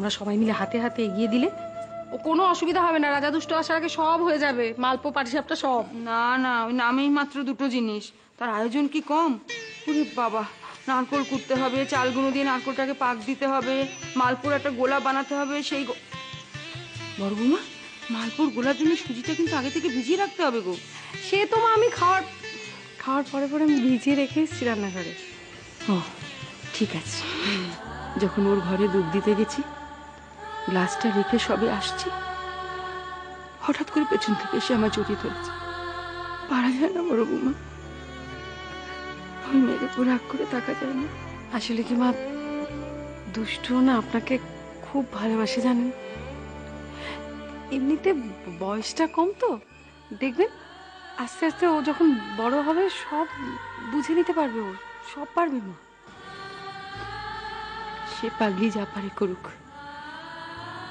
আমরা সবাই মিলে হাতে হাতে এগিয়ে দিলে ও কোনো অসুবিধা হবে না। রাজা দুষ্ট আসার আগে সব হয়ে যাবে, মালপো পাটিসাপটা সব। না না, ওই নামেই মাত্র দুটো জিনিস, তার আয়োজন কি কম? ওরে বাবা, নারকোল কুটতে হবে, চালগুলো দিয়ে নারকোলটাকে পাক দিতে হবে, মালপুর একটা গোলা বানাতে হবে। সেই বড় বৌমা, মালপুর গোলার জন্য সুজিটা কিন্তু আগে থেকে ভিজিয়ে রাখতে হবে গো। সে তো মা আমি খাওয়ার পরে পরে আমি ভিজিয়ে রেখে এসেছি রান্নাঘরে। ও ঠিক আছে। যখন ওর ঘরে দুধ দিতে গেছি, গ্লাসটা রেখে সবে আসছি, হঠাৎ করে পেছন থেকে এসে আমার জড়িয়ে ধরেছে। পারা যায় না বড় বৌমা, ওই মেয়ের উপর রাগ করে তাকা যায় না। আসলে কি মা, দুষ্টু না আপনাকে খুব ভালোবাসে জানেন। এমনিতে বয়সটা কম তো, দেখবেন আস্তে আস্তে ও যখন বড় হবে সব বুঝে নিতে পারবে, ও সব পারবে মা। সে পাগলি যা পারে করুক,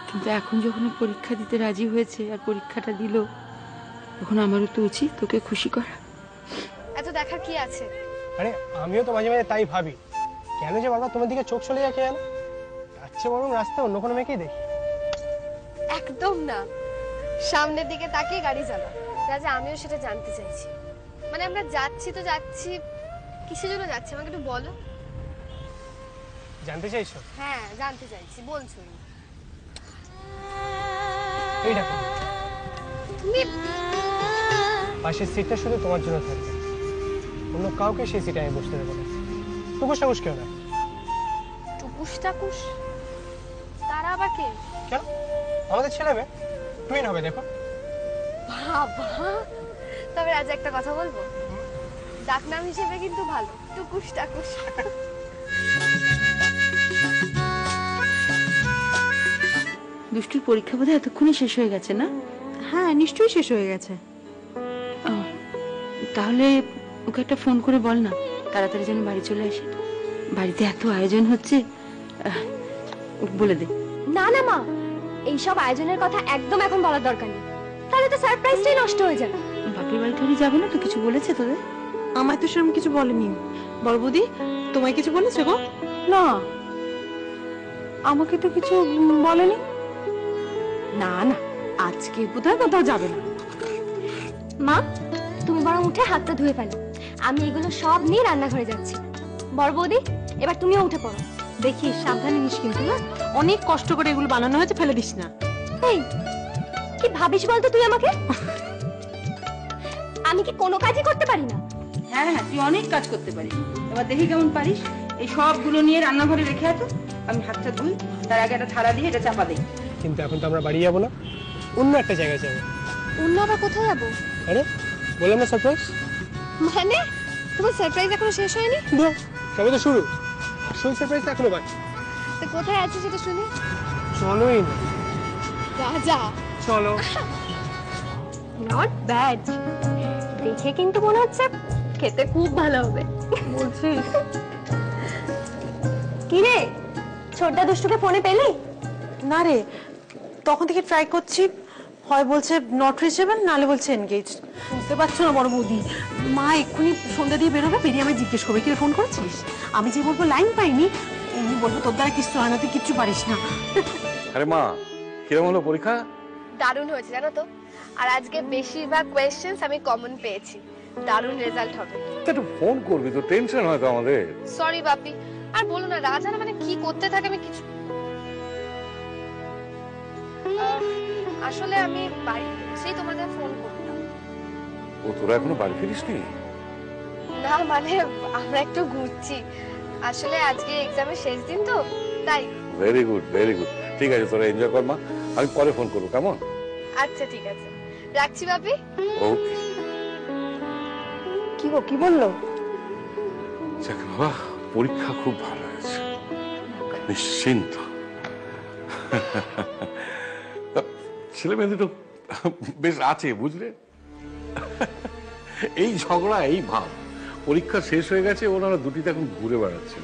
কিন্তু এখন যখন পরীক্ষা দিতে রাজি হয়েছে আর পরীক্ষাটা দিল, তখন আমারও তো উচিত তোকে খুশি করা। এত দেখার কি আছে? আরে আমিও তো মাঝে মাঝে তাই ভাবি, কেন যে বারবার তোমার দিকে চোখ চলে যায় কেন? যাচ্ছে বরং রাস্তায় অন্য কোনো মেয়েকেই দেখি। একদম না, সামনের দিকে তাকিয়ে গাড়ি চালা। রাজা, আমিও সেটা জানতে চাইছি। মানে আমরা যাচ্ছি তো যাচ্ছি, কিসের জন্য যাচ্ছি আমাকে একটু বলো। জানতে চাইছো? হ্যাঁ জানতে চাইছি, বলছো। এই দেখো, তুমি পাশের সিটটা শুধু তোমার জন্য থাকবে, অন্য কাউকে সেই সিটে আমি বসতে দেবো না। টুকুস টাকুস কেউ না। টুকুস টাকুস? তারা আবার কে? কেন? আমাদের ছেলে মেয়ে টুইন হবে, দেখো। বাবা, তবে রাজা একটা কথা বলবো, ডাকনাম হিসেবে কিন্তু ভালো, টুকুস টাকুস। দুষ্টুর পরীক্ষা বোধহয় এতক্ষণই শেষ হয়ে গেছে না? হ্যাঁ নিশ্চয়ই শেষ হয়ে গেছে। তাহলে ওকে একটা ফোন করে বল না, তাড়াতাড়ি যেন বাড়ি চলে আসে। বাড়িতে এত আয়োজন হচ্ছে, বলে দে। না না মা, এইসব আয়োজনের কথা একদম এখন বলার দরকার নেই, তাহলে তো সারপ্রাইজটাই নষ্ট হয়ে যাবে। বাপের বাড়ি টাড়ি যাবে না তো? কিছু বলেছে তোদের? আমায় তো সেরকম কিছু বলেনি। বড় বৌদি, তোমায় কিছু বলেছে গো? না, আমাকে তো কিছু বলেনি। না না, আজকে বোধহয় কোথাও যাবে না। মা, তুমি বরং উঠে হাতটা ধুয়ে ফেলো, আমি এগুলো সব নিয়ে রান্নাঘরে যাচ্ছি। বড় বৌদি, এবার তুমিও উঠে পড়ো। দেখিস সাবধানে নিস কিন্তু, না অনেক কষ্ট করে এগুলো বানানো হয়েছে, ফেলে দিস না। এই কি ভাবিস বলতো তুই আমাকে? আমি কি কোনো কাজই করতে পারি না? হ্যাঁ হ্যাঁ, তুই অনেক কাজ করতে পারিস। এবার দেখি কেমন পারিস। এই সবগুলো নিয়ে রান্নাঘরে রেখে আছো, আমি হাতটা ধুই, তার আগে একটা থালা দিয়ে এটা চাপা দিই। কিন্তু এখন তো আমরা বাড়ি যাবো না, অন্য একটা জায়গায় যাবো। অন্য আবার কোথায় যাবো? আরে বললাম না সারপ্রাইজ। মানে তোমার সারপ্রাইজ এখনো শেষ হয়নি? সবে তো শুরু, আসল সারপ্রাইজ এখনো বাকি। তো কোথায় আছে সেটা শুনি। চলোই না। রাজা, চলো। নট ব্যাড, দেখে কিন্তু মনে হচ্ছে খেতে খুব ভালো হবে। বলছিস? কি রে, ছোটদা দুষ্টুকে ফোনে পেলি? না রে, তখন থেকে ট্রাই করছি, হয় বলছে নট রিচেবল, নালে বলছে এনগেজ। বুঝতে পারছো না বড় বৌদি, মা এক্ষুনি সন্ধ্যা দিয়ে বেরোবে, বেরিয়ে আমায় জিজ্ঞেস করবে কি ফোন করেছিস। আমি যে বলবো লাইন পাইনি, এমনি বলবো তোর দ্বারা কিছু হয় না, তুই কিচ্ছু পারিস না। আরে মা, কিরকম হলো পরীক্ষা? দারুণ হয়েছে জানো তো, আর আজকে বেশিরভাগ কোয়েশ্চেন্স আমি কমন পেয়েছি। দারুণ রেজাল্ট হবে। একটু ফোন করবি তো, টেনশন হয় তো আমাদের। সরি বাপি, আর বলো না, রাজা না মানে কি করতে থাকে আমি কিছু। আসলে আমি বাড়ি সেই তোমাদের ফোন করতাম। ও, তোরা এখনো বাড়ি ফিরিসনি? না মানে আমরা একটু ঘুরছি, আসলে আজকে এক্সামের শেষ দিন তো তাই। ভেরি গুড ভেরি গুড, ঠিক আছে তোরা এনজয় কর মা, আমি পরে ফোন করবো, কেমন? আচ্ছা ঠিক আছে, রাখছি বাপি। ওকে। কি গো, কি বললো? যাক বাবা, পরীক্ষা খুব ভালো হয়েছে, নিশ্চিন্ত। ছেলে মেয়েদের তো বেশ আছে বুঝলে। এই ঝগড়া, এই ভাব, পরীক্ষা শেষ হয়ে গেছে, ওনারা দুটিতে এখন ঘুরে বেড়াচ্ছে।